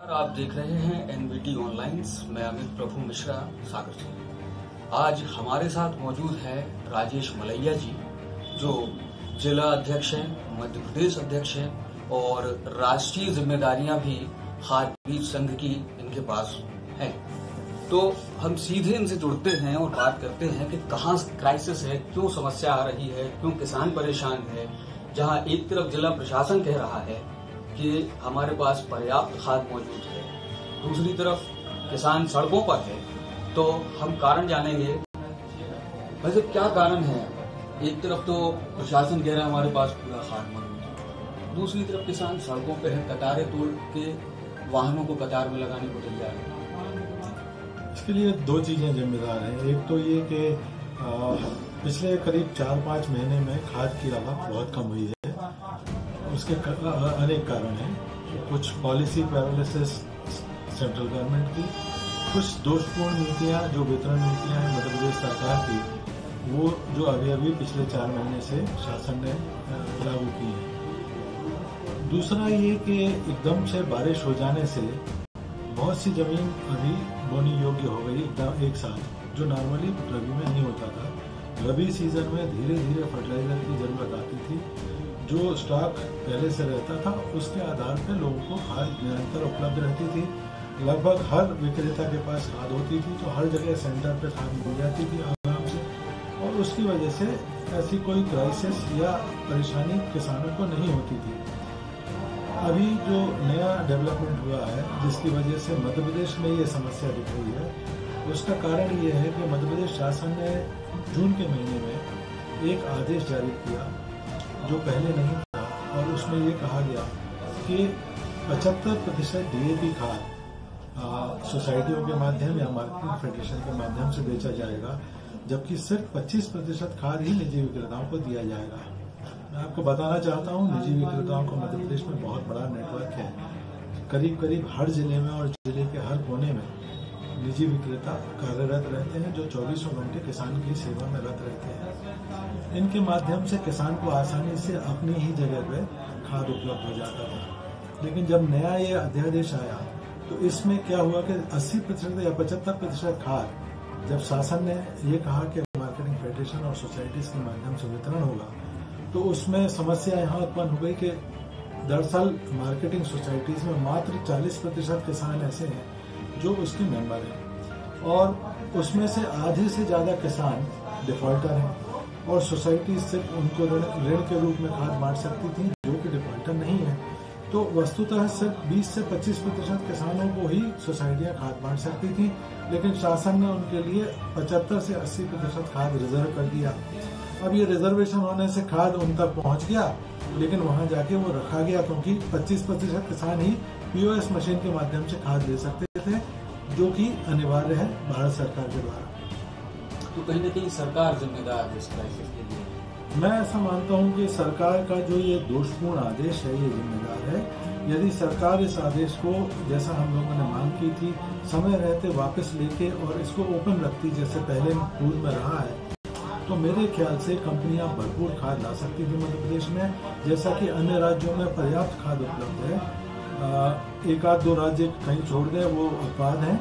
आप देख रहे हैं एनवीटी ऑनलाइन। मैं अमित प्रभु मिश्रा सागर से। आज हमारे साथ मौजूद है राजेश मलैया जी, जो जिला अध्यक्ष हैं, मध्य प्रदेश अध्यक्ष हैं और राष्ट्रीय जिम्मेदारियां भी खाद्य बीज संघ की इनके पास हैं। तो हम सीधे इनसे जुड़ते हैं और बात करते हैं कि कहाँ क्राइसिस है, क्यों समस्या आ रही है, क्यों किसान परेशान है। जहां एक तरफ जिला प्रशासन कह रहा है कि हमारे पास पर्याप्त खाद मौजूद है, दूसरी तरफ किसान सड़कों पर है। तो हम कारण जानेंगे, वैसे क्या कारण है। एक तरफ तो प्रशासन कह रहा है हमारे पास पूरा खाद मौजूद है, दूसरी तरफ किसान सड़कों पर है, कतारें तोड़ के वाहनों को कतार में लगाने को तैयार है। इसके लिए दो चीजें जिम्मेदार हैं। एक तो ये कि पिछले करीब 4-5 महीने में खाद की आवक बहुत कम हुई है। उसके अनेक कारण हैं। कुछ पॉलिसी पैरालिसिस सेंट्रल गवर्नमेंट की, कुछ दोषपूर्ण नीतियां जो वितरण नीतियां हैं मध्य प्रदेश सरकार की, वो जो अभी पिछले 4 महीने से शासन ने लागू की है। दूसरा ये कि एकदम से बारिश हो जाने से बहुत सी जमीन अभी बोनी योग्य हो गई एकदम एक साथ, जो नॉर्मली रबी में नहीं होता था। रबी सीजन में धीरे धीरे फर्टिलाइजर की जरूरत आती थी। जो स्टॉक पहले से रहता था उसके आधार पर लोगों को खाद निरंतर उपलब्ध रहती थी। लगभग हर विक्रेता के पास खाद होती थी, तो हर जगह सेंटर पे खाद मिल जाती थी आराम से, और उसकी वजह से ऐसी कोई क्राइसिस या परेशानी किसानों को नहीं होती थी। अभी जो नया डेवलपमेंट हुआ है, जिसकी वजह से मध्य प्रदेश में ये समस्या दिख रही है, उसका कारण ये है कि मध्य प्रदेश शासन ने जून के महीने में एक आदेश जारी किया जो पहले नहीं था, और उसमें ये कहा गया कि 75% DAP खाद सोसाइटियों के माध्यम या मार्केटिंग फेडरेशन के माध्यम से बेचा जाएगा, जबकि सिर्फ 25% खाद ही निजी विक्रेताओं को दिया जाएगा। मैं आपको बताना चाहता हूँ, निजी विक्रेताओं को मध्य प्रदेश में बहुत बड़ा नेटवर्क है। करीब हर जिले में और जिले के हर कोने में निजी विक्रेता कार्यरत रहते हैं, जो 24 घंटे किसान की सेवा में रत रहते हैं। इनके माध्यम से किसान को आसानी से अपनी ही जगह पे खाद उपलब्ध हो जाता था। लेकिन जब नया ये अध्यादेश आया तो इसमें क्या हुआ कि 80% या 75% खाद जब शासन ने ये कहा कि मार्केटिंग फेडरेशन और सोसाइटीज के माध्यम से वितरण होगा, तो उसमें समस्या यहाँ उत्पन्न हो गई कि दरअसल मार्केटिंग सोसाइटीज में मात्र 40% किसान ऐसे हैं जो उसके मेंबर हैं, और उसमें से आधे से ज्यादा किसान डिफॉल्टर हैं, और सोसाइटी सिर्फ उनको ऋण के रूप में खाद बांट सकती थी जो कि डिफॉल्टर नहीं है। तो वस्तुतः सिर्फ 20 से 25% किसानों को ही सोसाइटियां खाद बांट सकती थी, लेकिन शासन ने उनके लिए 75 से 80% खाद रिजर्व कर दिया। अब ये रिजर्वेशन होने से खाद उन तक पहुंच गया, लेकिन वहां जाके वो रखा गया, क्योंकि 25% किसान ही POS मशीन के माध्यम से खाद ले सकते थे, जो कि अनिवार्य है भारत सरकार के द्वारा। तो कहीं न कहीं सरकार जिम्मेदार है इस क्राइसिस के लिए। मैं ऐसा मानता हूं कि सरकार का जो ये दोषपूर्ण आदेश है ये जिम्मेदार है। यदि सरकार इस आदेश को, जैसा हम लोगों ने मांग की थी, समय रहते वापस लेके और इसको ओपन रखती जैसे पहले पूर्व में रहा है, तो मेरे ख्याल से कंपनियां भरपूर खाद ला सकती थी मध्य प्रदेश में, जैसा कि अन्य राज्यों में पर्याप्त खाद उपलब्ध है। एक आध दो राज्य कहीं छोड़ गए, वो अपवाद हैं,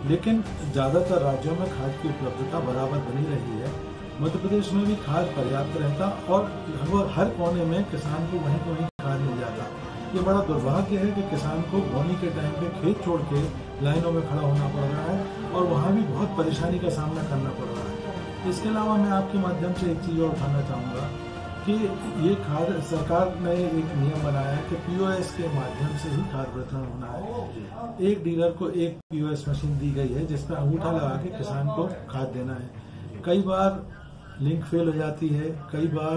लेकिन ज्यादातर राज्यों में खाद की उपलब्धता बराबर बनी रही है। मध्य प्रदेश में भी खाद पर्याप्त रहता, और हर कोने में किसान को वहीं वहीं खाद मिल जाता। ये बड़ा दुर्भाग्य है कि किसान को बोनी के टाइम पे खेत छोड़ के लाइनों में खड़ा होना पड़ रहा है, और वहाँ भी बहुत परेशानी का सामना करना पड़ रहा है। इसके अलावा मैं आपके माध्यम से एक चीज और उठाना चाहूंगा कि ये खाद, सरकार ने एक नियम बनाया है कि POS के माध्यम से ही खाद वितरण होना है। एक डीलर को एक POS मशीन दी गई है जिसमें अंगूठा लगा के किसान को खाद देना है। कई बार लिंक फेल हो जाती है, कई बार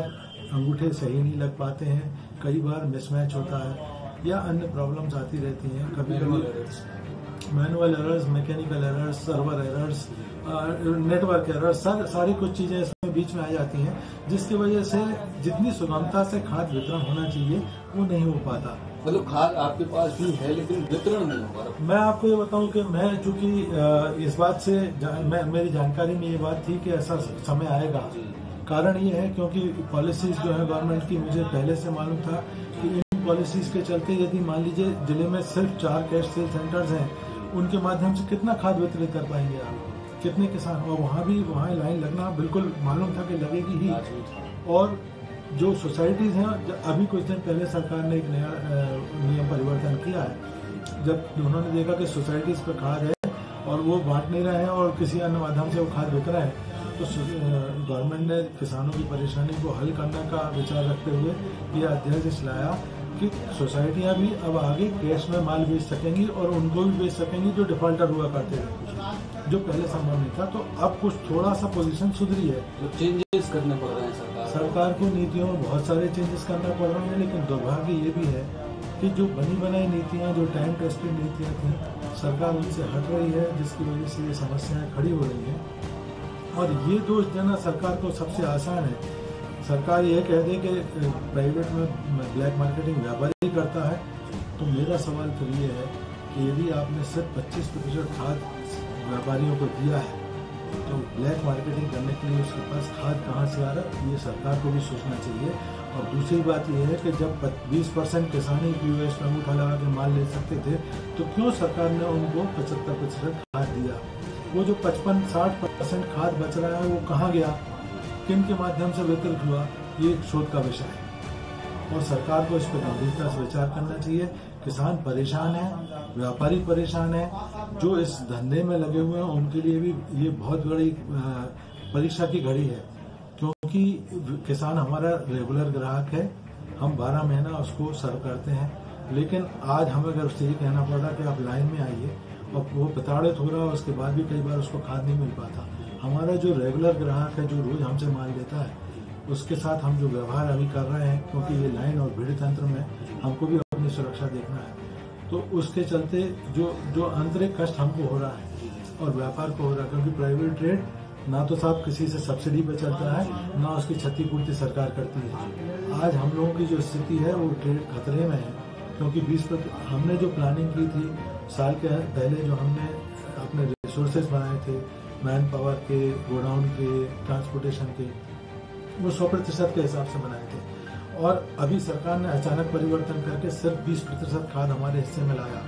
अंगूठे सही नहीं लग पाते हैं, कई बार मिसमैच होता है या अन्य प्रॉब्लम्स आती रहती हैं। कभी कभी manual errors, mechanical errors, server errors, network errors, सारी कुछ चीजें इसमें बीच में आ जाती हैं, जिसकी वजह से जितनी सुगमता से खाद वितरण होना चाहिए वो नहीं हो पाता। मतलब खाद आपके पास भी है लेकिन वितरण नहीं हो पा। मैं आपको ये बताऊं कि मैं चूंकि इस बात से मेरी जानकारी में ये बात थी कि ऐसा समय आएगा। कारण ये है क्योंकि पॉलिसीज जो है गवर्नमेंट की, मुझे पहले से मालूम था कि इन पॉलिसीज के चलते यदि मान लीजिए जिले में सिर्फ 4 कैश सेल सेंटर्स हैं, उनके माध्यम से कितना खाद वितरित कर पाएंगे आप, कितने किसान, और वहाँ लाइन लगना बिल्कुल मालूम था कि लगेगी ही। और जो सोसाइटीज हैं, अभी कुछ दिन पहले सरकार ने एक नया नियम परिवर्तन किया है, जब उन्होंने देखा कि सोसाइटीज पर खाद है और वो बांट नहीं रहे हैं और किसी अन्य माध्यम से वो खाद बिक रहा है, तो गवर्नमेंट ने किसानों की परेशानी को हल करने का विचार रखते हुए ये अध्यादेश लाया कि सोसाइटियां भी अब आगे कैश में माल बेच सकेंगी और उनको भी बेच सकेंगी जो डिफॉल्टर हुआ करते थे, जो पहले संभव नहीं था। तो अब कुछ थोड़ा सा पोजीशन सुधरी है। तो चेंजेस करने पड़ रहे हैं सरकार को नीतियों में बहुत सारे चेंजेस करना पड़ रहे हैं, लेकिन दुर्भाग्य ये भी है कि जो बनी बनाई नीतियां, जो टाइम टेस्टेड नीतियां थी, सरकार उनसे हट रही है, जिसकी वजह से ये समस्याएं खड़ी हो रही हैं। और ये दोष देना सरकार को सबसे आसान है। सरकार ये कह दे कि प्राइवेट में ब्लैक मार्केटिंग व्यापारी करता है, तो मेरा सवाल फिर ये है कि यदि आपने सिर्फ 25% खाद व्यापारियों को दिया है, तो ब्लैक मार्केटिंग करने के लिए उसके पास खाद कहाँ से आ रहा है, ये सरकार को भी सोचना चाहिए। और दूसरी बात यह है कि जब 20% किसान ही POS में अंगूठा लगा के माल ले सकते थे, तो क्यों सरकार ने उनको 75% खाद दिया? वो जो 55-60% खाद बच रहा है, वो कहाँ गया, किन के माध्यम से वितरित हुआ, ये एक शोध का विषय है और सरकार को इस पर गंभीरता से विचार करना चाहिए। किसान परेशान है, व्यापारी परेशान है, जो इस धंधे में लगे हुए हैं उनके लिए भी ये बहुत बड़ी परीक्षा की घड़ी है, क्योंकि किसान हमारा रेगुलर ग्राहक है, हम 12 महीना उसको सर्व करते हैं। लेकिन आज हमें अगर उससे ये कहना पड़ रहा कि आप लाइन में आइए, और वो प्रताड़ित हो रहा है, उसके बाद भी कई बार उसको खाद नहीं मिल पाता। हमारा जो रेगुलर ग्राहक है, जो रोज हमसे माल लेता है, उसके साथ हम जो व्यवहार अभी कर रहे हैं, क्योंकि ये लाइन और भीड़ तंत्र में हमको भी अपनी सुरक्षा देखना है, तो उसके चलते जो आंतरिक कष्ट हमको हो रहा है और व्यापार को हो रहा है, क्योंकि प्राइवेट ट्रेड ना तो साहब किसी से सब्सिडी पे चलता है, ना उसकी क्षतिपूर्ति सरकार करती है। आज हम लोगों की जो स्थिति है वो ट्रेड खतरे में है, क्योंकि 20% हमने जो प्लानिंग की थी साल के पहले, जो हमने अपने रिसोर्सेज बनाए थे, मैन पावर के, गोडाउन के, ट्रांसपोर्टेशन के, वो 100% के हिसाब से बनाए थे। और अभी सरकार ने अचानक परिवर्तन करके सिर्फ 20% खाद हमारे हिस्से में लाया।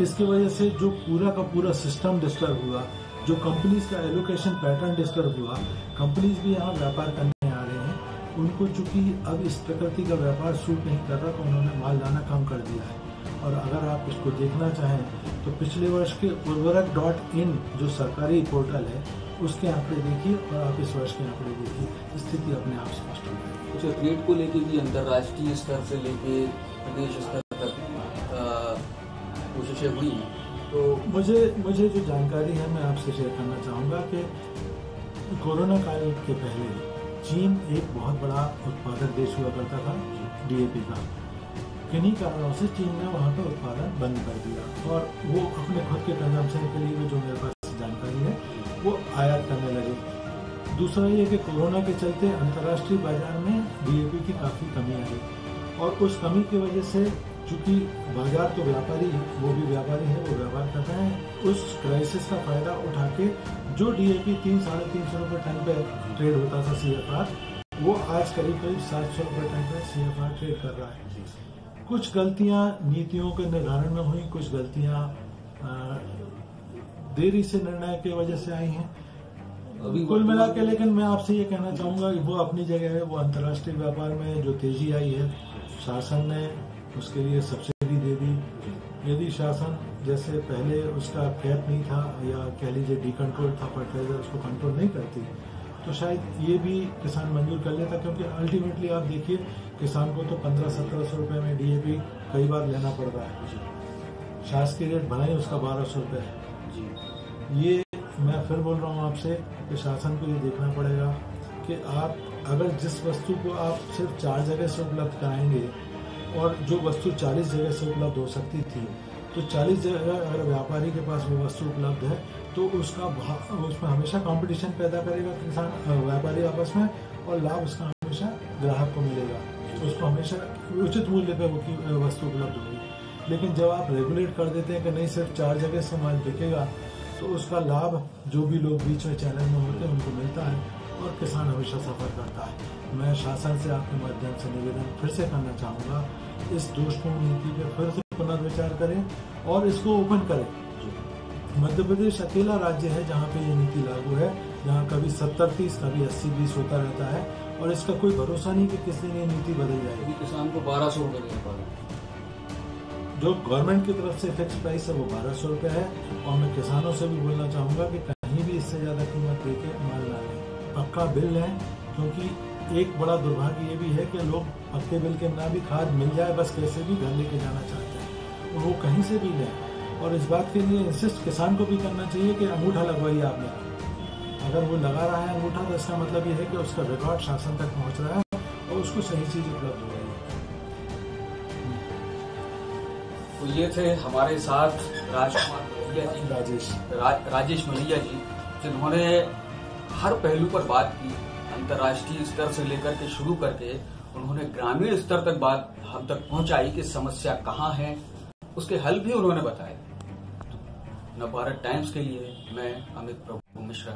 इसकी वजह से जो पूरा का पूरा सिस्टम डिस्टर्ब हुआ, जो कंपनीज का एलोकेशन पैटर्न डिस्टर्ब हुआ। कंपनीज भी यहाँ व्यापार करने आ रहे हैं, उनको चूंकि अब इस प्रकृति का व्यापार सूट नहीं कर रहा, तो उन्होंने माल लाना कम कर दिया है। और अगर आप इसको देखना चाहें तो पिछले वर्ष के उर्वरक.in जो सरकारी पोर्टल है, उसके आंकड़े देखिए और आप इस वर्ष के आंकड़े देखिए, स्थिति अपने आप स्पष्ट हो जाएगी। कुछ रेट को लेके भी अंतर्राष्ट्रीय स्तर से लेके प्रदेश स्तर तक कोशिशें हुई, तो मुझे जो जानकारी है मैं आपसे शेयर करना चाहूँगा कि कोरोना काल के पहले चीन एक बहुत बड़ा उत्पादक देश हुआ करता था DAP का। किन्हीं कारणों से चीन ने वहाँ पर उत्पादन बंद कर दिया और वो अपने खुद के कंजम्पशन के लिए, जो मेरे पास जानकारी है, वो आयात करने लगे। दूसरा ये कि कोरोना के चलते अंतर्राष्ट्रीय बाजार में DAP की काफ़ी कमी आई और उस कमी की वजह से, चूंकि बाजार तो व्यापारी, वो भी व्यापारी है, वो व्यापार कर रहे हैं, उस क्राइसिस का फायदा उठा के जो DAP 300-350 रुपये टन पे ट्रेड होता था CFR, वो आज करीब 700 रुपये टन पे CFR ट्रेड कर रहा है। कुछ गलतियां नीतियों के निर्धारण में हुई, कुछ गलतियां देरी से निर्णय की वजह से आई हैं। कुल मिला के लेकिन मैं आपसे ये कहना चाहूंगा कि वो अपनी जगह है। वो अंतर्राष्ट्रीय व्यापार में जो तेजी आई है, शासन ने उसके लिए सब्सिडी दे दी। यदि शासन जैसे पहले उसका कैप नहीं था या कह लीजिए डिकंट्रोल था फर्टिलाइजर, उसको कंट्रोल नहीं करती, तो शायद ये भी किसान मंजूर कर लेता, क्योंकि अल्टीमेटली आप देखिए किसान को तो 1500-1700 रुपये में DAP कई बार लेना पड़ रहा है। शासकीय रेट बनाई उसका 1200 रुपये है। ये मैं फिर बोल रहा हूँ आपसे कि शासन को ये देखना पड़ेगा कि आप अगर जिस वस्तु को आप सिर्फ 4 जगह से उपलब्ध कराएंगे और जो वस्तु 40 जगह से उपलब्ध हो सकती थी, तो 40 जगह अगर व्यापारी के पास वो वस्तु उपलब्ध है तो उसमें हमेशा कंपटीशन पैदा करेगा किसान व्यापारी आपस में, और लाभ उसका हमेशा ग्राहक को मिलेगा, उसको हमेशा उचित मूल्य पे वो वस्तु उपलब्ध होगी। लेकिन जब आप रेगुलेट कर देते हैं कि नहीं सिर्फ 4 जगह से माल बिकेगा, तो उसका लाभ जो भी लोग बीच में चैनल में होते हैं उनको मिलता है, और किसान हमेशा सफर करता है। मैं शासन से आपके माध्यम से निवेदन फिर से करना चाहूँगा, इस दोषपूर्ण नीति पे फिर से पुनर्विचार करें और इसको ओपन करें। मध्य प्रदेश अकेला राज्य है जहाँ पे ये नीति लागू है, जहाँ कभी 70-30 कभी 80-20 होता रहता है और इसका कोई भरोसा नहीं कि किस दिन ये नीति बदल जाएगी। किसान को 1200 रुपए देना पड़ेगा। जो गवर्नमेंट की तरफ से फिक्स प्राइस है वो 1200 रुपये है और मैं किसानों से भी बोलना चाहूँगा कि कहीं भी इससे ज़्यादा कीमत दे के माल ना लें। पक्का बिल है, क्योंकि एक बड़ा दुर्भाग्य ये भी है कि लोग पक्के बिल के ना भी खाद मिल जाए बस कैसे भी घर लेके जाना चाहते हैं और वो कहीं से भी लें। और इस बात के लिए इंसिस्ट किसान को भी करना चाहिए कि अंगूठा लगवाइए आपने। अगर वो लगा रहा है अंगूठा तो इसका मतलब ये है कि उसका रिकॉर्ड शासन तक पहुँच रहा है और उसको सही चीज़ उपलब्ध हो रही है। तो ये थे हमारे साथ राजेश मलैया जी, जिन्होंने हर पहलू पर बात की, अंतर्राष्ट्रीय स्तर से लेकर के शुरू करके उन्होंने ग्रामीण स्तर तक बात हम तक पहुंचाई कि समस्या कहाँ है, उसके हल भी उन्होंने बताए। नवभारत टाइम्स के लिए मैं अमित प्रभु मिश्रा।